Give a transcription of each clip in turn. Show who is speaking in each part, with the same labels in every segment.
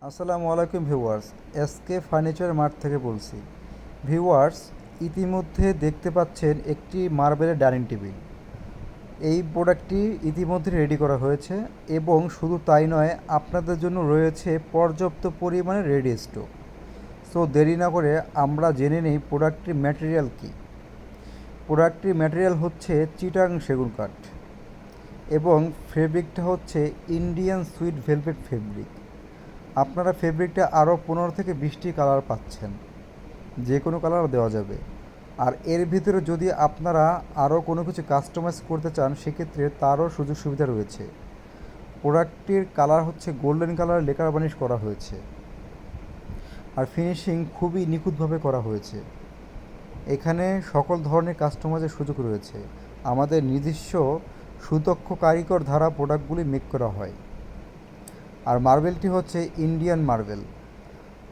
Speaker 1: আসসালামু আলাইকুম viewers, SK furniture mart থেকে বলছি। ভিউয়ার্স, ইতিমধ্যে দেখতে পাচ্ছেন একটি মার্বেলের ডাইনিং টেবিল। এই প্রোডাক্টটি ইতিমধ্যে রেডি করা হয়েছে এবং শুধু তাই নয়, আপনাদের জন্য রয়েছে পর্যাপ্ত পরিমাণে রেডি স্টক। সো দেরি না করে আমরা জেনে নিই প্রোডাক্টটির ম্যাটেরিয়াল কী। প্রোডাক্টটির ম্যাটেরিয়াল হচ্ছে চিটাং সেগুন কাঠ এবং ফেব্রিকটা হচ্ছে ইন্ডিয়ান সুইট ভেলভেট ফেব্রিক। আপনারা ফেব্রিকটা আরও 15 থেকে 20টি কালার পাচ্ছেন, যে কোনো কালার দেওয়া যাবে। আর এর ভিতরে যদি আপনারা আরও কোনো কিছু কাস্টমাইজ করতে চান, সেক্ষেত্রে তারও সুযোগ সুবিধা রয়েছে। প্রোডাক্টটির কালার হচ্ছে গোল্ডেন কালার লেকার বার্নিশ করা হয়েছে, আর ফিনিশিং খুবই নিখুঁতভাবে করা হয়েছে। এখানে সকল ধরনের কাস্টমাইজের সুযোগ রয়েছে। আমাদের নিজস্ব সুদক্ষ কারিগর দ্বারা প্রোডাক্টগুলি মেক করা হয়। আর মার্বেলটি হচ্ছে ইন্ডিয়ান মার্বেল।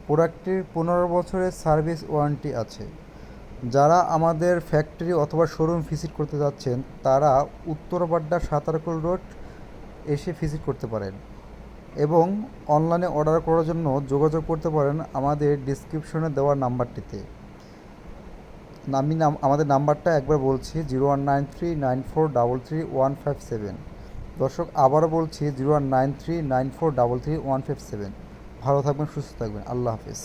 Speaker 1: প্রোডাক্টটির 15 বছরের সার্ভিস ওয়ারেন্টি আছে। যারা আমাদের ফ্যাক্টরি অথবা শোরুম ভিজিট করতে যাচ্ছেন, তারা উত্তরবাড্ডা সাতারকুল রোড এসে ভিজিট করতে পারেন এবং অনলাইনে অর্ডার করার জন্য যোগাযোগ করতে পারেন আমাদের ডিসক্রিপশনে দেওয়া নাম্বারটিতে। আমাদের নাম্বারটা একবার বলছি, 019394333157। দর্শক, আবারও বলছি, 019394333157। ভালো থাকবেন, সুস্থ থাকবেন। আল্লাহ হাফিজ।